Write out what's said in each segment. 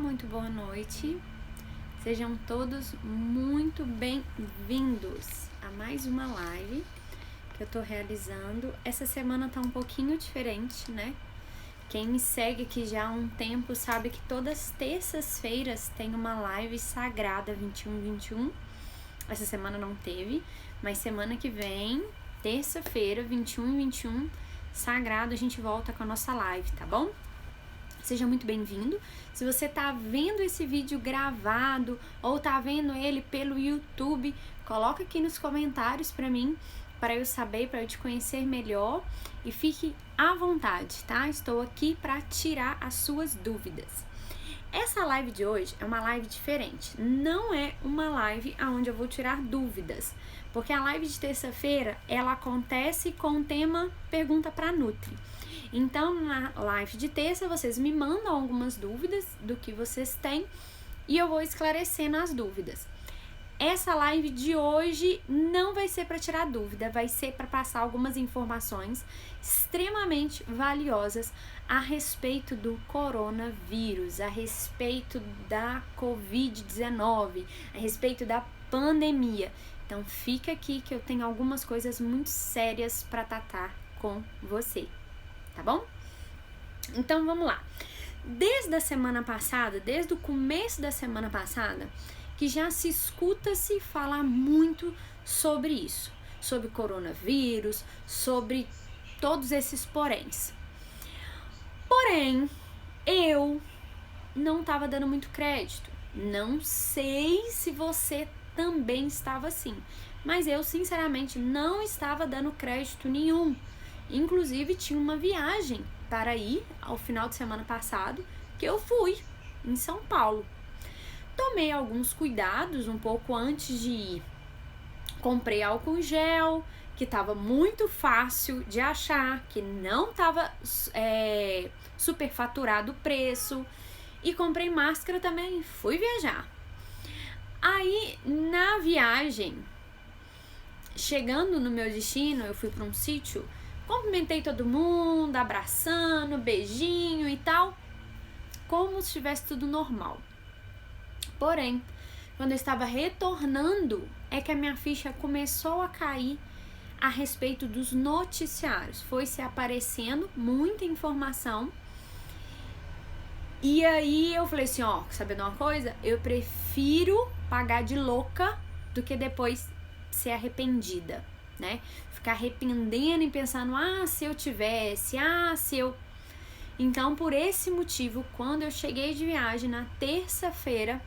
muito boa noite. Sejam todos muito bem-vindos a mais uma live que eu tô realizando. Essa semana tá um pouquinho diferente, né? Quem me segue aqui já há um tempo sabe que todas as terças-feiras tem uma live sagrada 21-21. Essa semana não teve, mas semana que vem, terça-feira, 21-21, sagrado, a gente volta com a nossa live, tá bom? Seja muito bem-vindo. Se você tá vendo esse vídeo gravado ou tá vendo ele pelo YouTube, coloca aqui nos comentários para mim, para eu saber, para eu te conhecer melhor, e fique à vontade, tá? Estou aqui para tirar as suas dúvidas. Essa live de hoje é uma live diferente. Não é uma live onde eu vou tirar dúvidas, porque a live de terça-feira ela acontece com o tema Pergunta para Nutri. Então, na live de terça, vocês me mandam algumas dúvidas do que vocês têm e eu vou esclarecendo as dúvidas. Essa live de hoje não vai ser para tirar dúvida, vai ser para passar algumas informações extremamente valiosas a respeito do coronavírus, a respeito da Covid-19, a respeito da pandemia. Então, fica aqui que eu tenho algumas coisas muito sérias para tratar com você. Tá bom? Então vamos lá. Desde a semana passada, desde o começo da semana passada, que já se escuta-se falar muito sobre isso, sobre coronavírus, sobre todos esses poréns. Porém, eu não estava dando muito crédito. Não sei se você também estava assim, mas eu sinceramente não estava dando crédito nenhum. Inclusive, tinha uma viagem para ir ao final de semana passado, que eu fui em São Paulo. Tomei alguns cuidados um pouco antes de ir. Comprei álcool gel, que estava muito fácil de achar, que não estava superfaturado o preço. E comprei máscara também, fui viajar. Aí, na viagem, chegando no meu destino, eu fui para um sítio. Cumprimentei todo mundo, abraçando, beijinho e tal, como se estivesse tudo normal. Porém, quando eu estava retornando, é que a minha ficha começou a cair a respeito dos noticiários. Foi se aparecendo muita informação. E aí eu falei assim, ó, sabendo uma coisa? Eu prefiro pagar de louca do que depois ser arrependida, né? Ficar arrependendo e pensando, se eu tivesse, se eu... Então, por esse motivo, quando eu cheguei de viagem na terça-feira,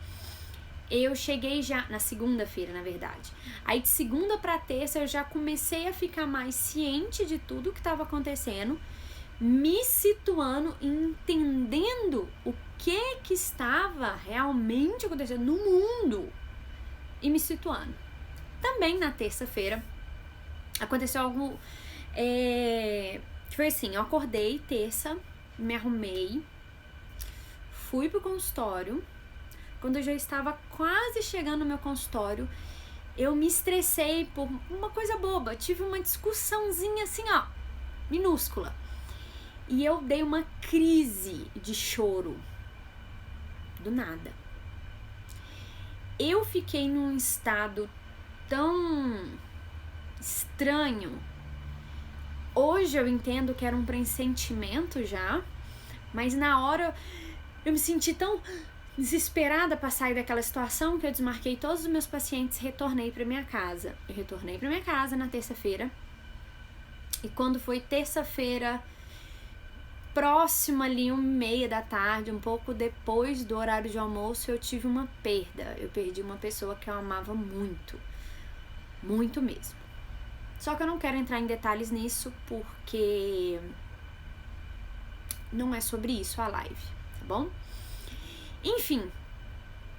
eu cheguei já, na segunda-feira, na verdade. Aí, de segunda para terça, eu já comecei a ficar mais ciente de tudo que estava acontecendo, me situando, entendendo o que estava realmente acontecendo no mundo e me situando. Também na terça-feira, aconteceu algo, foi assim, eu acordei terça, me arrumei, fui pro consultório. Quando eu já estava quase chegando no meu consultório, eu me estressei por uma coisa boba, tive uma discussãozinha assim, ó, minúscula. E eu dei uma crise de choro, do nada. Eu fiquei num estado tão estranho. Hoje eu entendo que era um pressentimento já, mas na hora eu me senti tão desesperada para sair daquela situação que eu desmarquei todos os meus pacientes e retornei para minha casa. Eu retornei para minha casa na terça-feira e quando foi terça-feira, próximo ali 1h30 da tarde, um pouco depois do horário de almoço, eu tive uma perda. Eu perdi uma pessoa que eu amava muito, muito mesmo. Só que eu não quero entrar em detalhes nisso porque não é sobre isso a live, tá bom? Enfim,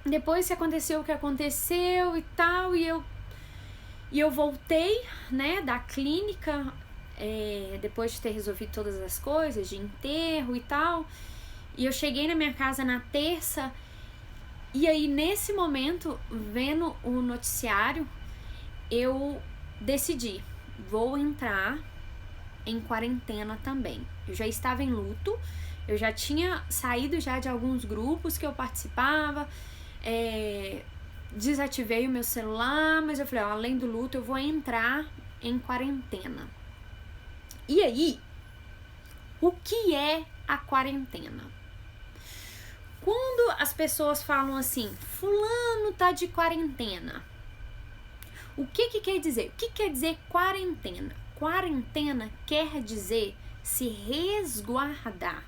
depois que aconteceu o que aconteceu e tal, e eu voltei, né, da clínica, depois de ter resolvido todas as coisas, de enterro e tal, e eu cheguei na minha casa na terça, e aí nesse momento, vendo o noticiário, eu decidi, vou entrar em quarentena também. Eu já estava em luto, Eu já tinha saído já de alguns grupos que eu participava, desativei o meu celular, mas eu falei, ó, além do luto, eu vou entrar em quarentena. E aí, o que é a quarentena? Quando as pessoas falam assim, fulano tá de quarentena, o que quer dizer? O que quer dizer quarentena? Quarentena quer dizer se resguardar.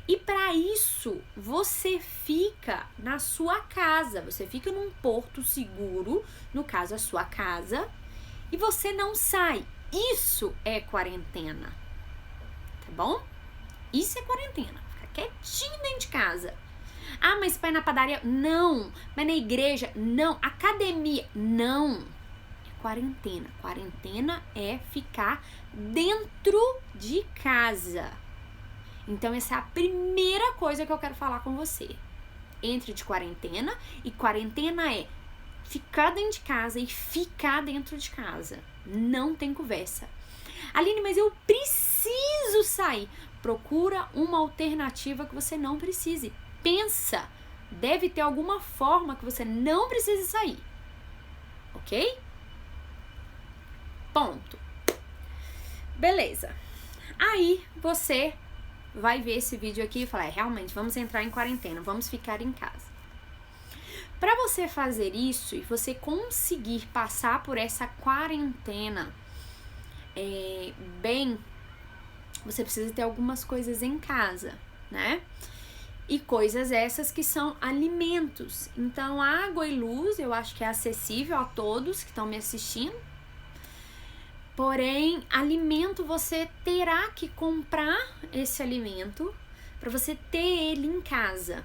E para isso, você fica na sua casa, você fica num porto seguro, no caso a sua casa, e você não sai. Isso é quarentena, tá bom? Isso é quarentena, ficar quietinho dentro de casa. Ah, mas vai na padaria? Não. Vai na igreja? Não. Academia? Não. É quarentena. Quarentena é ficar dentro de casa. Então, essa é a primeira coisa que eu quero falar com você. Entre de quarentena, e quarentena é ficar dentro de casa e ficar dentro de casa. Não tem conversa. Aline, mas eu preciso sair. Procura uma alternativa que você não precise. Pensa, deve ter alguma forma que você não precise sair. Ok? Ponto. Beleza. Aí você vai ver esse vídeo aqui e falar, realmente, vamos entrar em quarentena, vamos ficar em casa. Para você fazer isso e você conseguir passar por essa quarentena bem, você precisa ter algumas coisas em casa, né? E coisas essas que são alimentos. Então, água e luz, eu acho que é acessível a todos que estão me assistindo. Porém, alimento, você terá que comprar esse alimento para você ter ele em casa,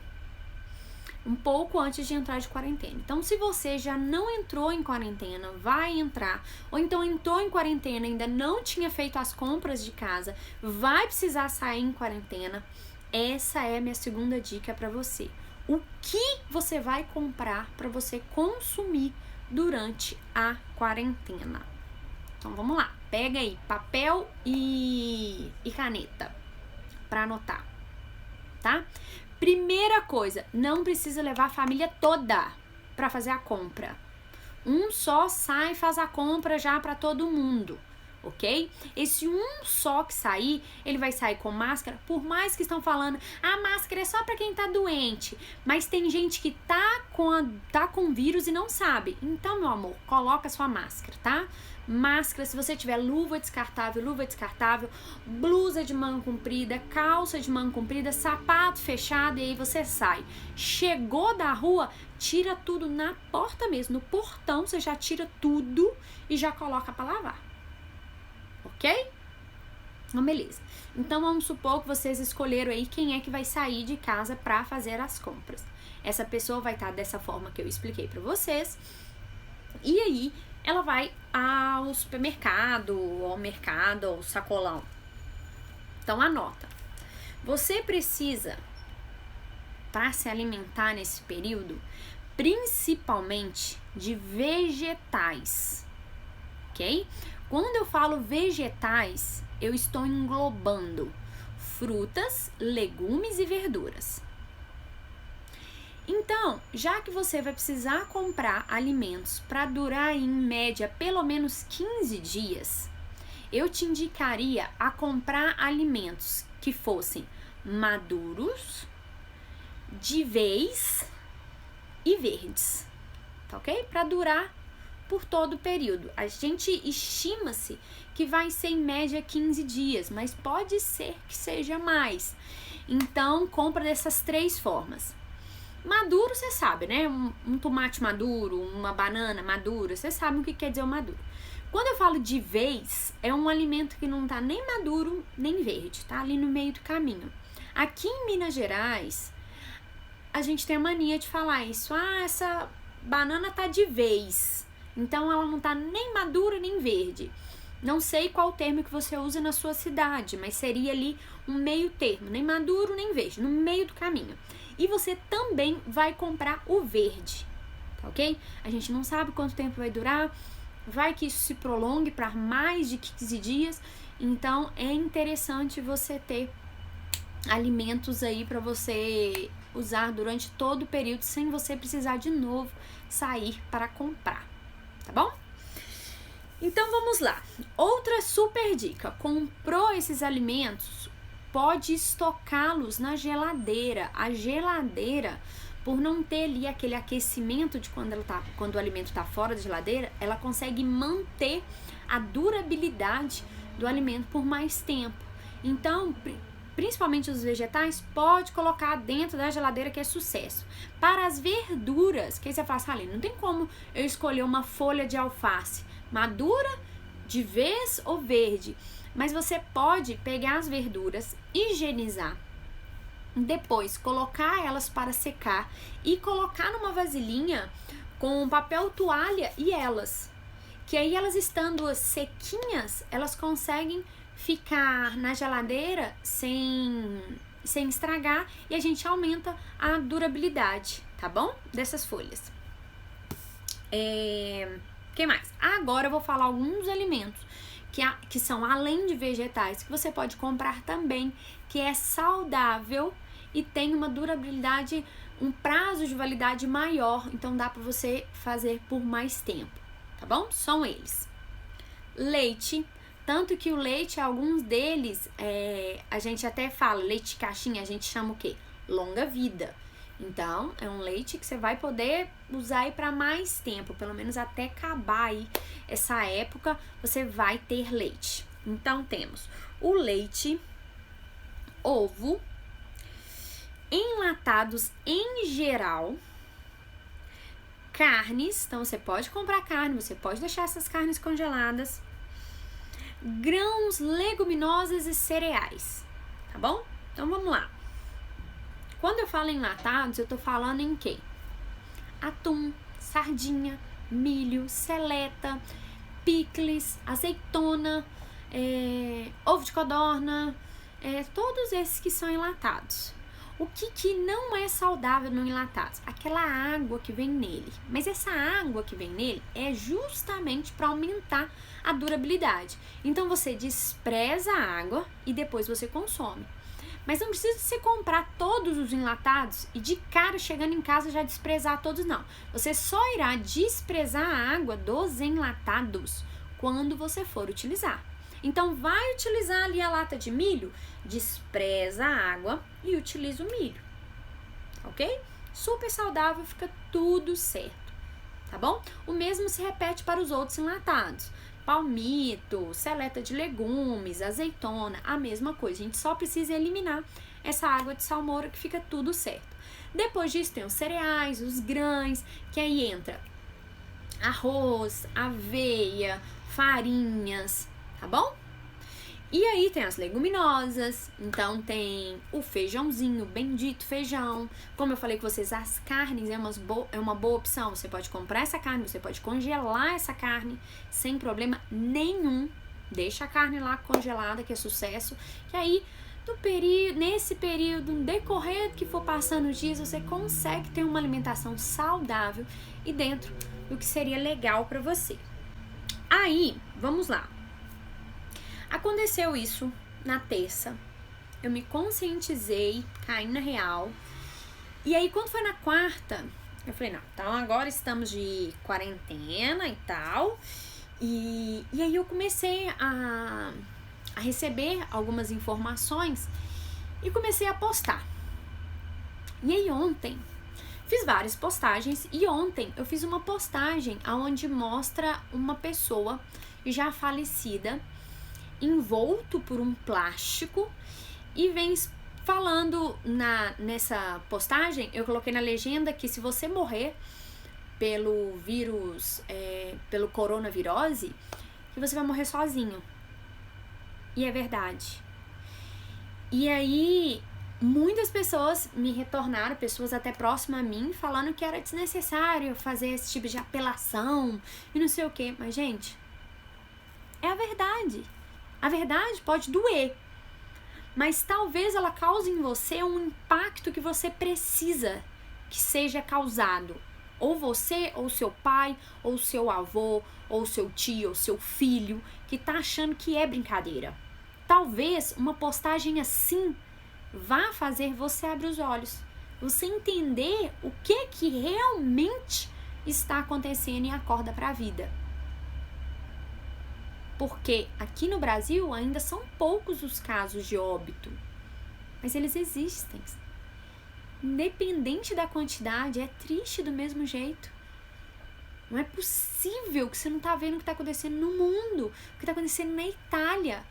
um pouco antes de entrar de quarentena. Então, se você já não entrou em quarentena, vai entrar, ou então entrou em quarentena e ainda não tinha feito as compras de casa, vai precisar sair em quarentena. Essa é a minha segunda dica para você. O que você vai comprar para você consumir durante a quarentena? Então, vamos lá. Pega aí papel e caneta para anotar, tá? Primeira coisa, não precisa levar a família toda para fazer a compra. Um só sai e faz a compra já para todo mundo, ok? Esse um só que sair, ele vai sair com máscara, por mais que estão falando, a máscara é só para quem tá doente, mas tem gente que tá com vírus e não sabe. Então, meu amor, coloca sua máscara, tá? Máscara, se você tiver luva descartável, blusa de manga comprida, calça de manga comprida, sapato fechado, e aí você sai. Chegou da rua, tira tudo na porta mesmo, no portão, você já tira tudo e já coloca para lavar. Ok? Então, beleza. Então, vamos supor que vocês escolheram aí quem é que vai sair de casa para fazer as compras. Essa pessoa vai estar dessa forma que eu expliquei para vocês. E aí, ela vai ao supermercado, ao mercado, ao sacolão. Então, anota. Você precisa, para se alimentar nesse período, principalmente de vegetais, ok? Quando eu falo vegetais, eu estou englobando frutas, legumes e verduras. Então, já que você vai precisar comprar alimentos para durar em média pelo menos 15 dias, eu te indicaria a comprar alimentos que fossem maduros, de vez e verdes, tá ok? Para durar por todo o período. A gente estima-se que vai ser em média 15 dias, mas pode ser que seja mais. Então, compra dessas 3 formas. Maduro, você sabe, né? Um tomate maduro, uma banana madura, você sabe o que quer dizer o maduro. Quando eu falo de vez, é um alimento que não tá nem maduro, nem verde, tá ali no meio do caminho. Aqui em Minas Gerais, a gente tem a mania de falar isso. Ah, essa banana tá de vez, então ela não tá nem madura, nem verde. Não sei qual termo que você usa na sua cidade, mas seria ali um meio termo, nem maduro, nem verde, no meio do caminho. E você também vai comprar o verde, tá ok? A gente não sabe quanto tempo vai durar, vai que isso se prolongue para mais de 15 dias, então é interessante você ter alimentos aí para você usar durante todo o período sem você precisar de novo sair para comprar, tá bom? Então vamos lá. Outra super dica: comprou esses alimentos, pode estocá-los na geladeira. A geladeira, por não ter ali aquele aquecimento de quando o alimento está fora da geladeira, ela consegue manter a durabilidade do alimento por mais tempo. Então, principalmente os vegetais, pode colocar dentro da geladeira, que é sucesso. Para as verduras, que aí você fala assim, não tem como eu escolher uma folha de alface madura, de vez ou verde, mas você pode pegar as verduras, higienizar, depois colocar elas para secar e colocar numa vasilhinha com papel toalha e elas, que aí elas estando sequinhas, elas conseguem ficar na geladeira sem estragar e a gente aumenta a durabilidade, tá bom? Dessas folhas. Que mais? Agora eu vou falar alguns alimentos que são além de vegetais, que você pode comprar também, que é saudável e tem uma durabilidade, um prazo de validade maior, então dá para você fazer por mais tempo, tá bom? São eles. Leite, tanto que o leite, alguns deles, a gente até fala, leite de caixinha, a gente chama o quê? Longa vida. Então, é um leite que você vai poder usar aí para mais tempo, pelo menos até acabar aí essa época, você vai ter leite. Então, temos o leite, ovo, enlatados em geral, carnes, então você pode comprar carne, você pode deixar essas carnes congeladas, grãos, leguminosas e cereais, tá bom? Então, vamos lá. Quando eu falo enlatados, eu tô falando em quê? Atum, sardinha, milho, seleta, picles, azeitona, ovo de codorna, todos esses que são enlatados. O que não é saudável no enlatado? Aquela água que vem nele. Mas essa água que vem nele é justamente para aumentar a durabilidade. Então você despreza a água e depois você consome. Mas não precisa você comprar todos os enlatados e de cara chegando em casa já desprezar todos, não. Você só irá desprezar a água dos enlatados quando você for utilizar. Então vai utilizar ali a lata de milho, despreza a água e utiliza o milho, ok? Super saudável, fica tudo certo, tá bom? O mesmo se repete para os outros enlatados. Palmito, seleta de legumes, azeitona, a mesma coisa. A gente só precisa eliminar essa água de salmoura que fica tudo certo. Depois disso tem os cereais, os grãos, que aí entra arroz, aveia, farinhas, tá bom? E aí tem as leguminosas, então tem o feijãozinho, bendito feijão. Como eu falei com vocês, as carnes é uma boa opção. Você pode comprar essa carne, você pode congelar essa carne sem problema nenhum. Deixa a carne lá congelada, que é sucesso. E aí, nesse período, no decorrer que for passando os dias, você consegue ter uma alimentação saudável e dentro do que seria legal para você. Aí, vamos lá. Aconteceu isso na terça, eu me conscientizei, caí na real, e aí quando foi na quarta, eu falei, não, então agora estamos de quarentena e tal, e aí eu comecei a receber algumas informações e comecei a postar. E aí ontem, fiz várias postagens, e ontem eu fiz uma postagem onde mostra uma pessoa já falecida, envolto por um plástico, e vem falando nessa postagem, eu coloquei na legenda que se você morrer pelo vírus, pelo coronavirose, que você vai morrer sozinho. E é verdade. E aí, muitas pessoas me retornaram, pessoas até próximas a mim, falando que era desnecessário fazer esse tipo de apelação e não sei o que. Mas, gente, é a verdade. A verdade pode doer, mas talvez ela cause em você um impacto que você precisa que seja causado. Ou você, ou seu pai, ou seu avô, ou seu tio, ou seu filho, que tá achando que é brincadeira. Talvez uma postagem assim vai fazer você abrir os olhos, você entender o que realmente está acontecendo e acorda para a vida. Porque aqui no Brasil ainda são poucos os casos de óbito, mas eles existem. Independente da quantidade, é triste do mesmo jeito. Não é possível que você não está vendo o que está acontecendo no mundo, o que está acontecendo na Itália.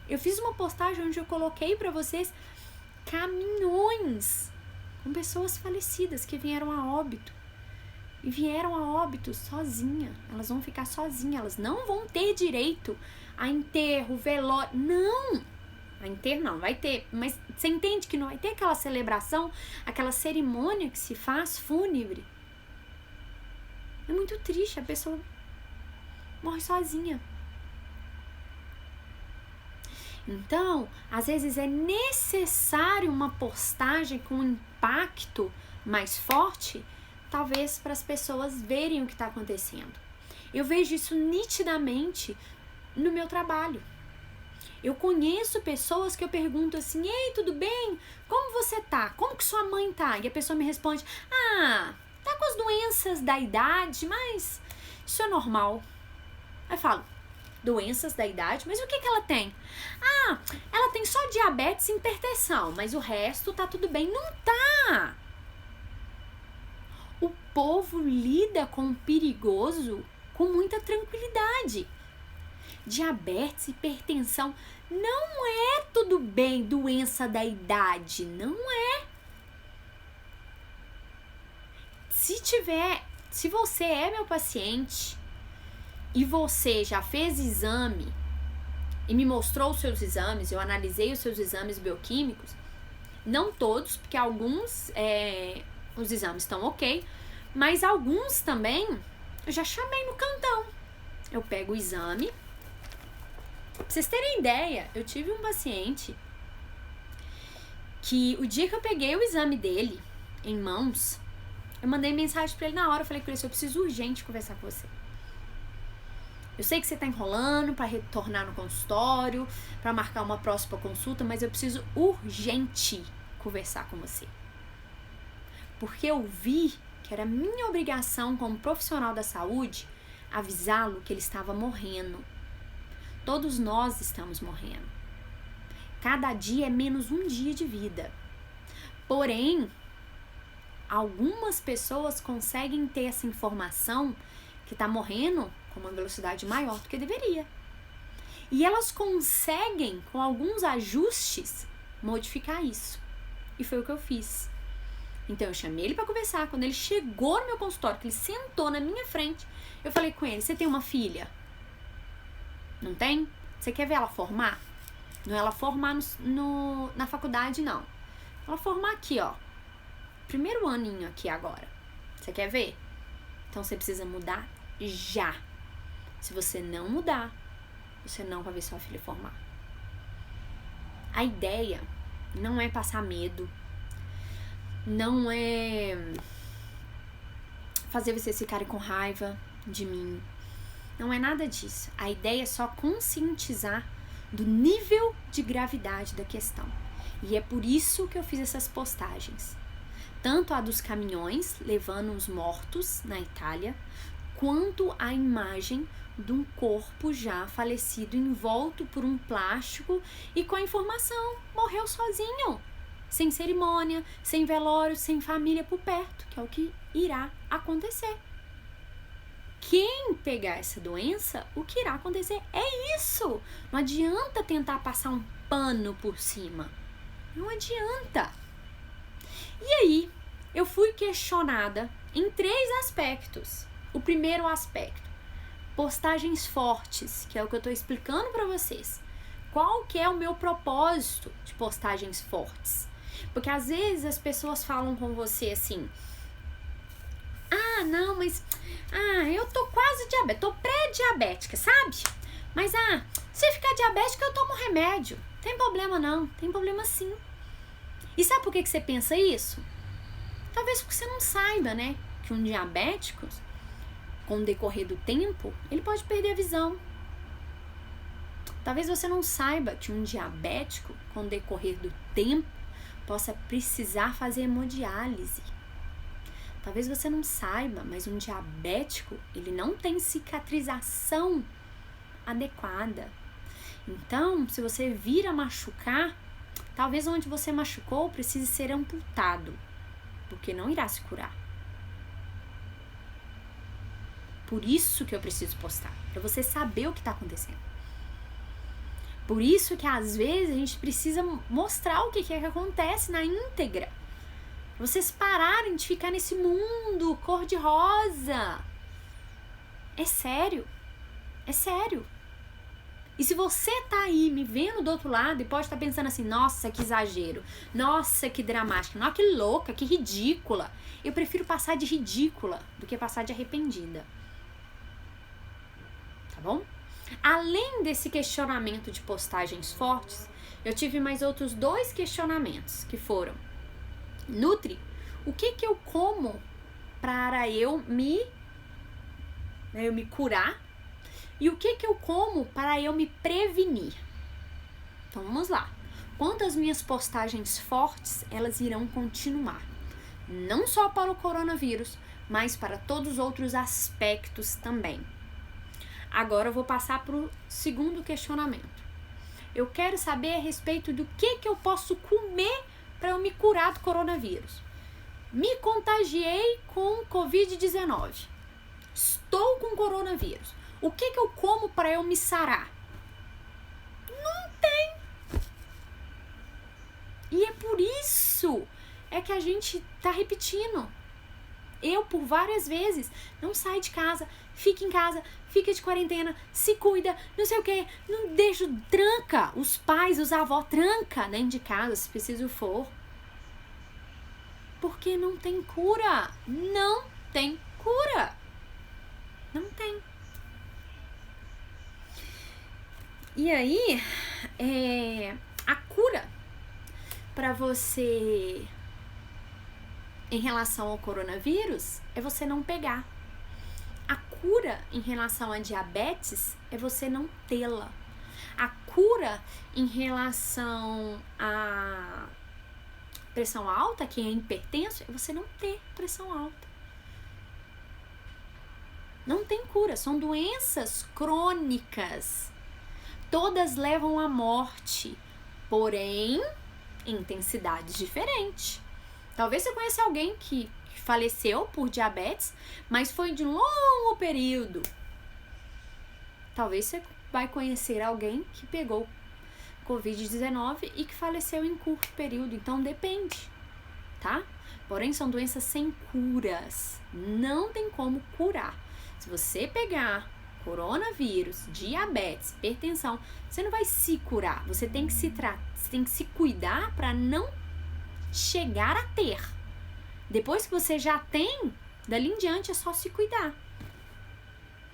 Eu fiz uma postagem onde eu coloquei para vocês caminhões com pessoas falecidas que vieram a óbito. E vieram a óbito sozinha. Elas vão ficar sozinhas. Elas não vão ter direito a enterro, velório. Não! A enterro não, vai ter. Mas você entende que não vai ter aquela celebração, aquela cerimônia que se faz fúnebre. É muito triste. A pessoa morre sozinha. Então, às vezes é necessário uma postagem com um impacto mais forte, talvez para as pessoas verem o que está acontecendo. Eu vejo isso nitidamente no meu trabalho. Eu conheço pessoas que eu pergunto assim: ei, tudo bem? Como você tá? Como que sua mãe tá? E a pessoa me responde: tá com as doenças da idade, mas isso é normal. Aí eu falo: doenças da idade? Mas o que ela tem? Ela tem só diabetes e hipertensão, mas o resto tá tudo bem. Não tá! O povo lida com o perigoso com muita tranquilidade. Diabetes, hipertensão, não é tudo bem doença da idade, não é. Se você é meu paciente e você já fez exame e me mostrou os seus exames, eu analisei os seus exames bioquímicos, não todos, porque alguns os exames estão ok, mas alguns também eu já chamei no cantão. Eu pego o exame. Pra vocês terem ideia, eu tive um paciente que o dia que eu peguei o exame dele em mãos, eu mandei mensagem pra ele na hora. Eu falei: Cris, eu preciso urgente conversar com você. Eu sei que você tá enrolando pra retornar no consultório, pra marcar uma próxima consulta, mas eu preciso urgente conversar com você. Porque eu vi que era minha obrigação como profissional da saúde avisá-lo que ele estava morrendo. Todos nós estamos morrendo. Cada dia é menos um dia de vida. Porém, algumas pessoas conseguem ter essa informação que está morrendo com uma velocidade maior do que deveria. E elas conseguem, com alguns ajustes, modificar isso. E foi o que eu fiz. Então eu chamei ele para conversar. Quando ele chegou no meu consultório, que ele sentou na minha frente, eu falei com ele: você tem uma filha? Não tem? Você quer ver ela formar? Não é ela formar na faculdade, não. Ela formar aqui, ó. Primeiro aninho aqui agora. Você quer ver? Então você precisa mudar já. Se você não mudar, você não vai ver sua filha formar. A ideia não é passar medo. Não é fazer vocês ficarem com raiva de mim. Não é nada disso. A ideia é só conscientizar do nível de gravidade da questão. E é por isso que eu fiz essas postagens. Tanto a dos caminhões levando os mortos na Itália, quanto a imagem de um corpo já falecido envolto por um plástico e com a informação: morreu sozinho, sem cerimônia, sem velório, sem família por perto, que é o que irá acontecer. Quem pegar essa doença, o que irá acontecer é isso. Não adianta tentar passar um pano por cima. Não adianta. E aí, eu fui questionada em 3 aspectos. O primeiro aspecto: postagens fortes, que é o que eu estou explicando para vocês. Qual que é o meu propósito de postagens fortes? Porque às vezes as pessoas falam com você assim: não, mas eu tô quase diabética, tô pré-diabética, sabe? Mas se ficar diabética eu tomo remédio. Tem problema não, tem problema sim. E sabe por que você pensa isso? Talvez porque você não saiba, né? Que um diabético, com o decorrer do tempo, ele pode perder a visão. Talvez você não saiba que um diabético, com o decorrer do tempo, possa precisar fazer hemodiálise. Talvez você não saiba, mas um diabético, ele não tem cicatrização adequada. Então, se você vir a machucar, talvez onde você machucou precise ser amputado, porque não irá se curar. Por isso que eu preciso postar, para você saber o que está acontecendo. Por isso que às vezes a gente precisa mostrar o que é que acontece na íntegra. Vocês pararem de ficar nesse mundo cor-de-rosa. É sério. É sério. E se você tá aí me vendo do outro lado e pode estar pensando assim, nossa, que exagero. Nossa, que dramática. Nossa, que louca, que ridícula. Eu prefiro passar de ridícula do que passar de arrependida. Tá bom? Além desse questionamento de postagens fortes, eu tive mais outros 2 questionamentos, que foram: Nutri, o que eu como para eu me curar? E o que eu como para eu me prevenir? Então vamos lá. Quanto às minhas postagens fortes, elas irão continuar. Não só para o coronavírus, mas para todos os outros aspectos também. Agora eu vou passar para o segundo questionamento. Eu quero saber a respeito do que eu posso comer para eu me curar do coronavírus. Me contagiei com Covid-19. Estou com coronavírus. O que eu como para eu me sarar? Não tem. E é por isso que a gente tá repetindo. Eu, por várias vezes, não sai de casa, fica em casa, fica de quarentena, se cuida, não sei o que, não deixa, tranca os pais, os avós, tranca dentro de casa, se preciso for. Porque não tem cura. Não tem cura. Não tem. E aí, a cura para você em relação ao coronavírus é você não pegar. A cura em relação a diabetes é você não tê-la. A cura em relação a pressão alta, que é hipertenso, é você não ter pressão alta. Não tem cura, são doenças crônicas. Todas levam à morte, porém em intensidades diferentes. Talvez você conheça alguém que faleceu por diabetes, mas foi de um longo período. Talvez você vai conhecer alguém que pegou Covid-19 e que faleceu em curto período. Então depende, tá? Porém são doenças sem curas. Não tem como curar. Se você pegar coronavírus, diabetes, hipertensão, você não vai se curar. Você tem que se você tem que se cuidar para não chegar a ter. Depois que você já tem, dali em diante é só se cuidar.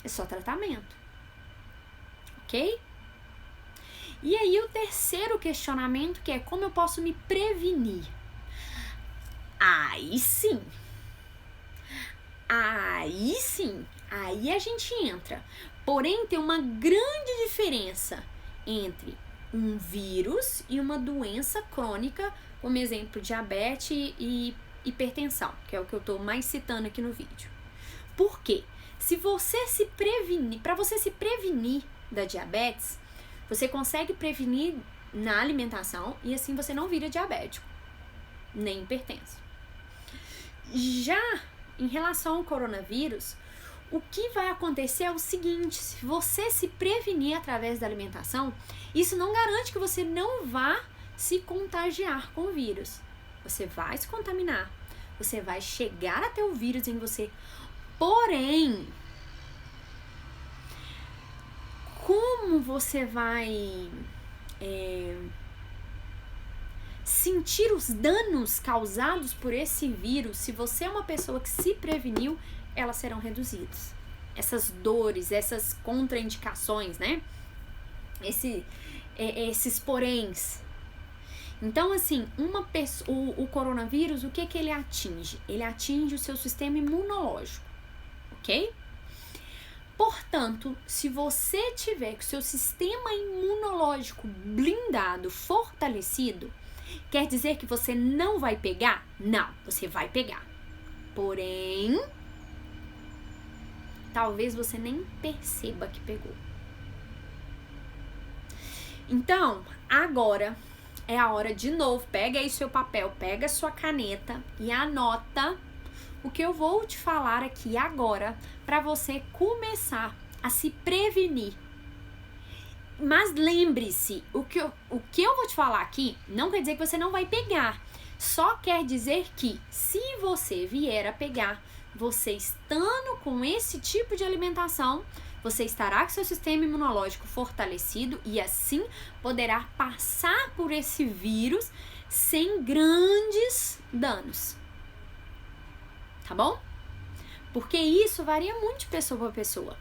É só tratamento. Ok? E aí o terceiro questionamento, que é como eu posso me prevenir? Aí sim. Aí a gente entra. Porém, tem uma grande diferença entre um vírus e uma doença crônica, como exemplo, diabetes e hipertensão, que é o que eu estou mais citando aqui no vídeo. Por quê? Se você se prevenir, para você se prevenir da diabetes, você consegue prevenir na alimentação e assim você não vira diabético, nem hipertenso. Já em relação ao coronavírus, o que vai acontecer é o seguinte: se você se prevenir através da alimentação, isso não garante que você não vá se contagiar com o vírus. Você vai se contaminar, você vai chegar a ter o vírus em você. Porém, como você vai sentir os danos causados por esse vírus, se você é uma pessoa que se preveniu, elas serão reduzidas. Essas dores, essas contraindicações, né? Esses poréns. Então, assim, o coronavírus, o que ele atinge? Ele atinge o seu sistema imunológico, ok? Portanto, se você tiver com o seu sistema imunológico blindado, fortalecido, Quer dizer que você não vai pegar? Não, você vai pegar. Porém, talvez você nem perceba que pegou. Então, agora é a hora de novo. Pega aí seu papel, pega sua caneta e anota o que eu vou te falar aqui agora para você começar a se prevenir. Mas lembre-se, o que eu vou te falar aqui não quer dizer que você não vai pegar. Só quer dizer que se você vier a pegar, você estando com esse tipo de alimentação, você estará com seu sistema imunológico fortalecido e assim poderá passar por esse vírus sem grandes danos. Tá bom? Porque isso varia muito de pessoa para pessoa.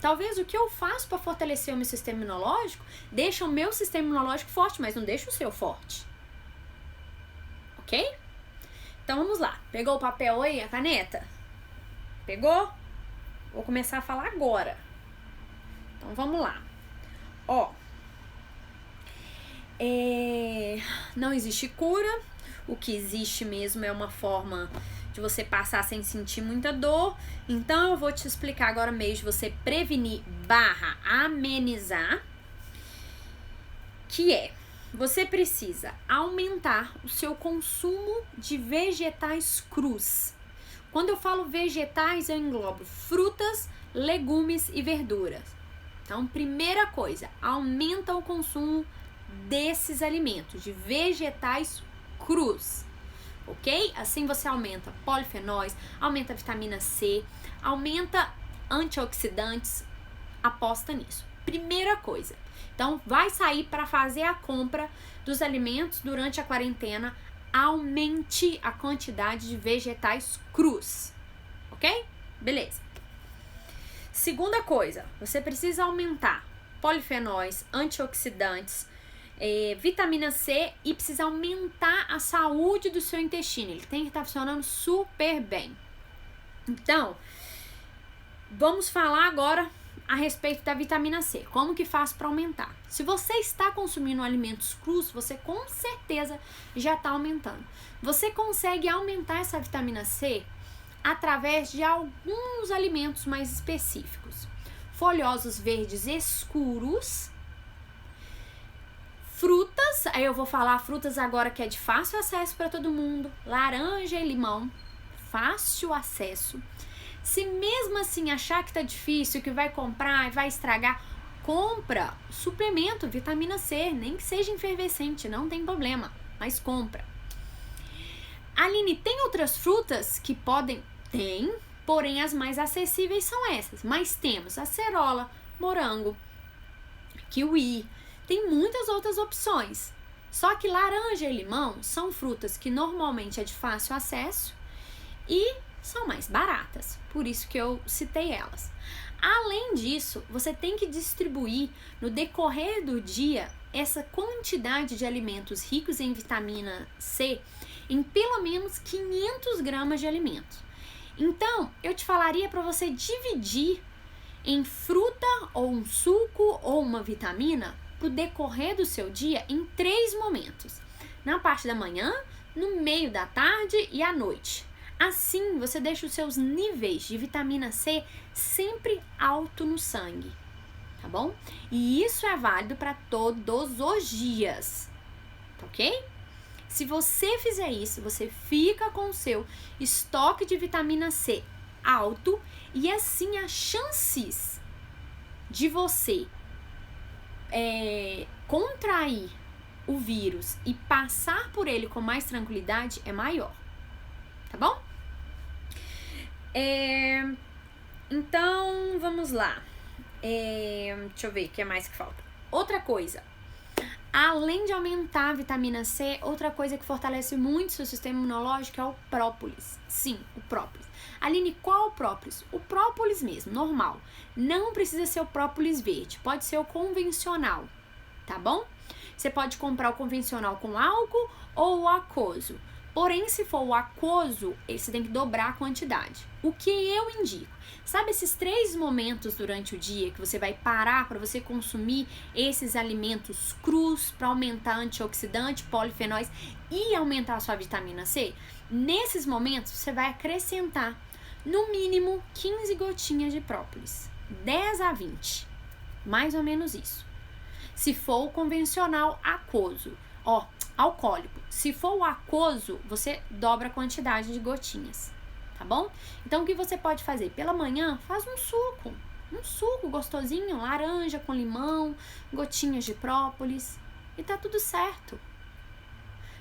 Talvez o que eu faço para fortalecer o meu sistema imunológico deixa o meu sistema imunológico forte, mas não deixa o seu forte. Ok? Então vamos lá. Pegou o papel aí, a caneta? Pegou? Vou começar a falar agora. Então vamos lá. Ó. Não existe cura. O que existe mesmo é uma forma de você passar sem sentir muita dor. Então eu vou te explicar agora meio de você prevenir / amenizar, que é, você precisa aumentar o seu consumo de vegetais crus. Quando eu falo vegetais, eu englobo frutas, legumes e verduras. Então, primeira coisa, aumenta o consumo desses alimentos, de vegetais crus. Ok? Assim você aumenta polifenóis, aumenta a vitamina C, aumenta antioxidantes, aposta nisso. Primeira coisa. Então, vai sair para fazer a compra dos alimentos durante a quarentena, aumente a quantidade de vegetais crus. Ok? Beleza. Segunda coisa, você precisa aumentar polifenóis, antioxidantes, vitamina C e precisa aumentar a saúde do seu intestino. Ele tem que estar funcionando super bem. Então, vamos falar agora a respeito da vitamina C. Como que faz para aumentar? Se você está consumindo alimentos crus, você com certeza já está aumentando. Você consegue aumentar essa vitamina C através de alguns alimentos mais específicos. Folhosos verdes escuros, frutas, aí eu vou falar frutas agora que é de fácil acesso para todo mundo, laranja e limão, fácil acesso. Se mesmo assim achar que tá difícil, que vai comprar e vai estragar, compra suplemento, vitamina C, nem que seja efervescente, não tem problema, mas compra. Aline, tem outras frutas que podem? Tem, porém as mais acessíveis são essas. Mas temos acerola, morango, kiwi, tem muitas outras opções. Só que laranja e limão são frutas que normalmente é de fácil acesso e são mais baratas, por isso que eu citei elas. Além disso, você tem que distribuir no decorrer do dia essa quantidade de alimentos ricos em vitamina C em pelo menos 500 gramas de alimento. Então, eu te falaria para você dividir em fruta ou um suco ou uma vitamina pro decorrer do seu dia em 3 momentos. Na parte da manhã, no meio da tarde e à noite. Assim, você deixa os seus níveis de vitamina C sempre alto no sangue, tá bom? E isso é válido para todos os dias, tá ok? Se você fizer isso, você fica com o seu estoque de vitamina C alto e assim as chances de você contrair o vírus e passar por ele com mais tranquilidade é maior, tá bom? Então, vamos lá. Deixa eu ver o que é mais que falta. Outra coisa. Além de aumentar a vitamina C, outra coisa que fortalece muito o seu sistema imunológico é o própolis. Sim, o própolis. Aline, qual o própolis? O própolis mesmo, normal. Não precisa ser o própolis verde, pode ser o convencional, tá bom? Você pode comprar o convencional com álcool ou o aquoso. Porém, se for o aquoso, você tem que dobrar a quantidade. O que eu indico? Sabe esses 3 momentos durante o dia que você vai parar para você consumir esses alimentos crus para aumentar antioxidante, polifenóis e aumentar a sua vitamina C? Nesses momentos, você vai acrescentar no mínimo 15 gotinhas de própolis, 10 a 20, mais ou menos isso. Se for o convencional aquoso, alcoólico. Se for o aquoso, você dobra a quantidade de gotinhas, tá bom? Então, o que você pode fazer? Pela manhã, faz um suco gostosinho, laranja com limão, gotinhas de própolis, e tá tudo certo.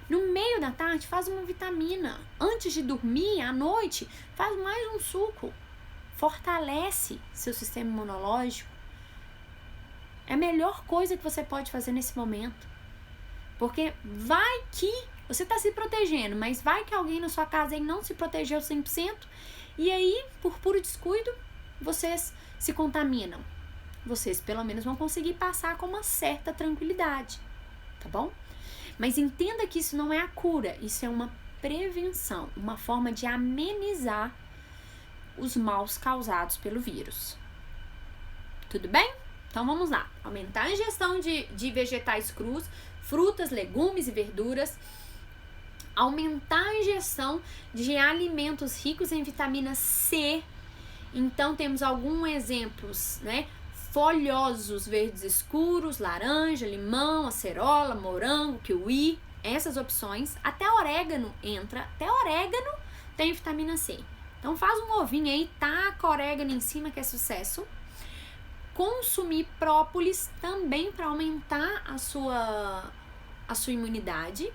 No meio da tarde, faz uma vitamina. Antes de dormir, à noite, faz mais um suco. Fortalece seu sistema imunológico. É a melhor coisa que você pode fazer nesse momento. Porque vai que você está se protegendo, mas vai que alguém na sua casa aí não se protegeu 100%, e aí, por puro descuido, vocês se contaminam. Vocês, pelo menos, vão conseguir passar com uma certa tranquilidade, tá bom? Mas entenda que isso não é a cura, isso é uma prevenção, uma forma de amenizar os maus causados pelo vírus. Tudo bem? Então vamos lá. Aumentar a ingestão de vegetais crus, frutas, legumes e verduras. Aumentar a ingestão de alimentos ricos em vitamina C. Então temos alguns exemplos, né? Folhosos, verdes escuros, laranja, limão, acerola, morango, kiwi, essas opções. Até orégano entra, até orégano tem vitamina C. Então faz um ovinho aí, taca orégano em cima que é sucesso. Consumir própolis também para aumentar a sua imunidade.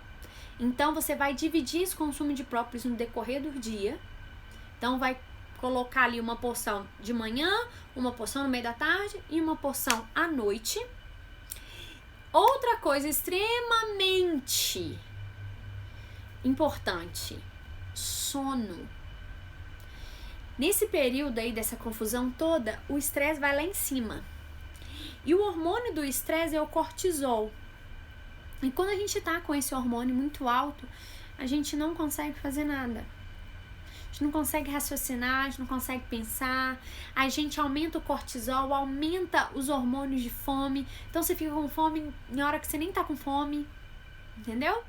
Então você vai dividir esse consumo de própolis no decorrer do dia. Então vai colocar ali uma porção de manhã, uma porção no meio da tarde e uma porção à noite. Outra coisa extremamente importante: sono. Nesse período aí dessa confusão toda, o estresse vai lá em cima. E o hormônio do estresse é o cortisol. E quando a gente tá com esse hormônio muito alto, a gente não consegue fazer nada. A gente não consegue raciocinar, a gente não consegue pensar. A gente aumenta o cortisol, aumenta os hormônios de fome. Então você fica com fome na hora que você nem tá com fome. Entendeu?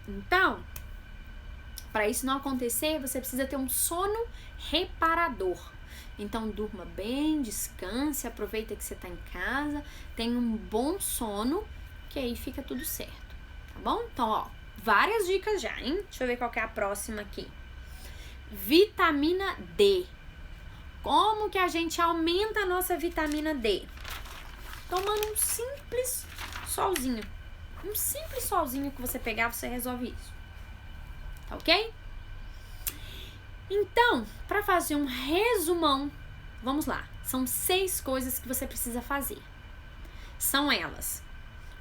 Então, para isso não acontecer, você precisa ter um sono reparador. Então durma bem, descanse, aproveita que você está em casa, tenha um bom sono, que aí fica tudo certo, tá bom? Então, ó, várias dicas já, hein? Deixa eu ver qual que é a próxima aqui. Vitamina D. Como que a gente aumenta a nossa vitamina D? Tomando um simples solzinho. Um simples solzinho que você pegar, você resolve isso. Tá ok? Então, para fazer um resumão, vamos lá. São 6 coisas que você precisa fazer. São elas: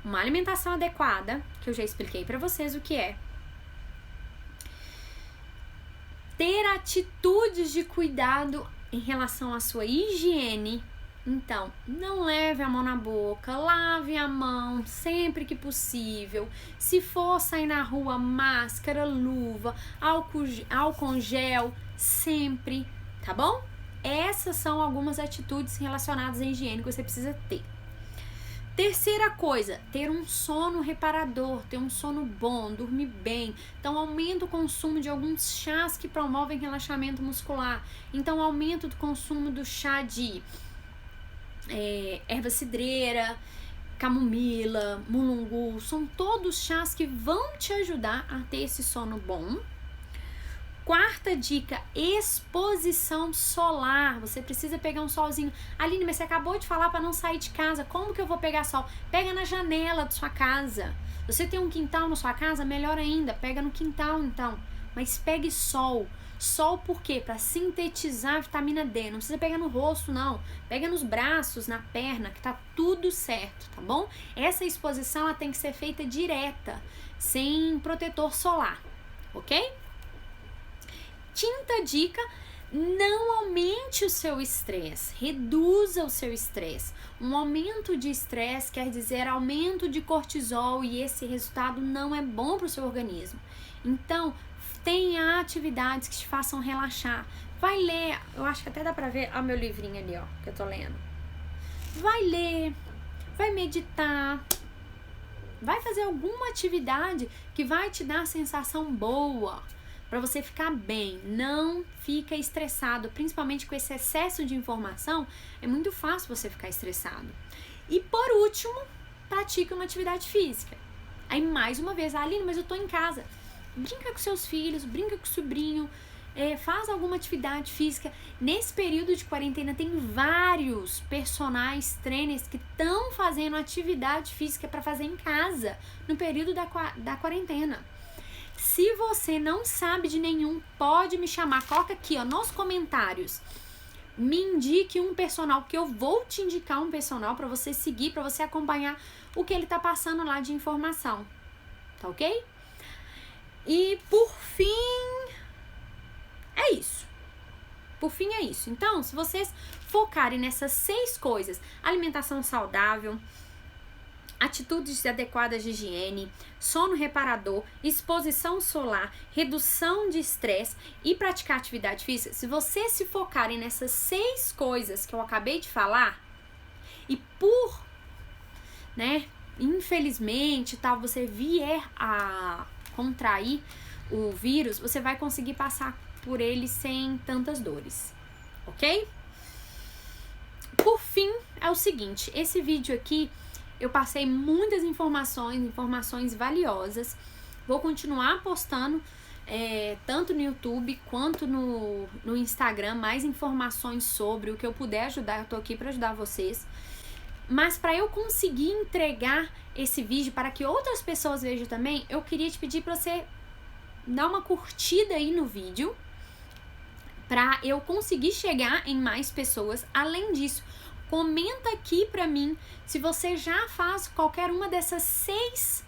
uma alimentação adequada, que eu já expliquei para vocês o que é. Ter atitudes de cuidado em relação à sua higiene. Então, não leve a mão na boca, lave a mão sempre que possível. Se for sair na rua, máscara, luva, álcool gel, sempre, tá bom? Essas são algumas atitudes relacionadas à higiene que você precisa ter. Terceira coisa, ter um sono reparador, ter um sono bom, dormir bem. Então, aumenta o consumo de alguns chás que promovem relaxamento muscular. Então, aumento do consumo do chá de erva cidreira, camomila, mulungu. São todos chás que vão te ajudar a ter esse sono bom. Quarta dica, exposição solar. Você precisa pegar um solzinho. Aline, mas você acabou de falar para não sair de casa. Como que eu vou pegar sol? Pega na janela da sua casa. Você tem um quintal na sua casa? Melhor ainda, pega no quintal então. Mas pegue sol. Sol por quê? Para sintetizar a vitamina D. Não precisa pegar no rosto, não. Pega nos braços, na perna, que tá tudo certo, tá bom? Essa exposição ela tem que ser feita direta, sem protetor solar, ok? Quinta dica, Não aumente o seu estresse, reduza o seu estresse. Um aumento de estresse quer dizer aumento de cortisol e esse resultado não é bom para o seu organismo. Então, tenha atividades que te façam relaxar. Vai ler, eu acho que até dá para ver o meu livrinho ali, ó, que eu tô lendo. Vai ler, vai meditar, vai fazer alguma atividade que vai te dar sensação boa. Para você ficar bem, não fica estressado, principalmente com esse excesso de informação, é muito fácil você ficar estressado. E por último, pratique uma atividade física. Aí mais uma vez, Aline, mas eu tô em casa. Brinca com seus filhos, brinca com o sobrinho, faz alguma atividade física. Nesse período de quarentena tem vários personagens trainers que estão fazendo atividade física para fazer em casa, no período da quarentena. Se você não sabe de nenhum, pode me chamar. Coloca aqui, ó, nos comentários. Me indique um personal, que eu vou te indicar um personal para você seguir, para você acompanhar o que ele tá passando lá de informação. Tá ok? E por fim, é isso. Por fim é isso. Então, se vocês focarem nessas 6 coisas, alimentação saudável, atitudes adequadas de higiene, sono reparador, exposição solar, redução de estresse e praticar atividade física, se vocês se focarem nessas 6 coisas que eu acabei de falar, e infelizmente, você vier a contrair o vírus, você vai conseguir passar por ele sem tantas dores, ok? Por fim, é o seguinte, esse vídeo aqui eu passei muitas informações valiosas. Vou continuar postando tanto no YouTube quanto no Instagram mais informações sobre o que eu puder ajudar. Eu tô aqui para ajudar vocês. Mas para eu conseguir entregar esse vídeo para que outras pessoas vejam também, eu queria te pedir para você dar uma curtida aí no vídeo para eu conseguir chegar em mais pessoas. Além disso, comenta aqui pra mim se você já faz qualquer uma dessas 6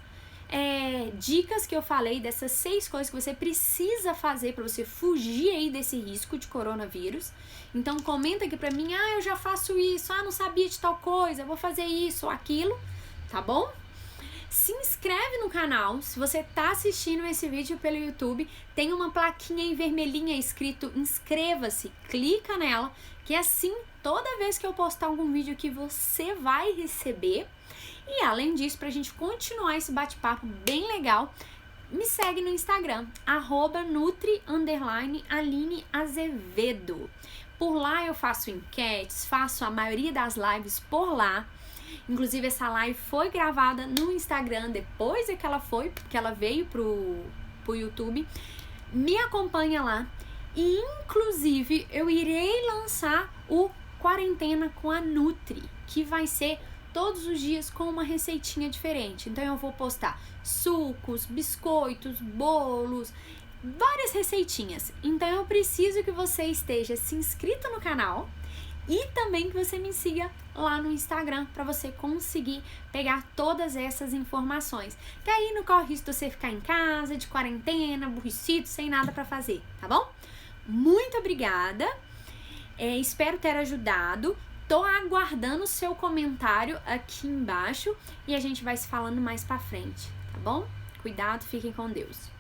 dicas que eu falei, dessas 6 coisas que você precisa fazer para você fugir aí desse risco de coronavírus. Então comenta aqui pra mim, eu já faço isso, não sabia de tal coisa, vou fazer isso ou aquilo, tá bom? Se inscreve no canal, se você tá assistindo esse vídeo pelo YouTube, tem uma plaquinha em vermelhinha escrito inscreva-se, clica nela, que assim, toda vez que eu postar algum vídeo aqui, você vai receber. E além disso, pra gente continuar esse bate-papo bem legal, me segue no Instagram, @nutri_aline_azevedo. Por lá eu faço enquetes, faço a maioria das lives por lá. Inclusive essa live foi gravada no Instagram depois que ela veio pro YouTube. Me acompanha lá. E inclusive eu irei lançar o Quarentena com a Nutri, que vai ser todos os dias com uma receitinha diferente. Então eu vou postar sucos, biscoitos, bolos, várias receitinhas. Então eu preciso que você esteja se inscrito no canal e também que você me siga lá no Instagram para você conseguir pegar todas essas informações. Que aí não corre risco de você ficar em casa, de quarentena, aborrecido, sem nada para fazer, tá bom? Muito obrigada, espero ter ajudado. Tô aguardando o seu comentário aqui embaixo e a gente vai se falando mais pra frente, tá bom? Cuidado, fiquem com Deus.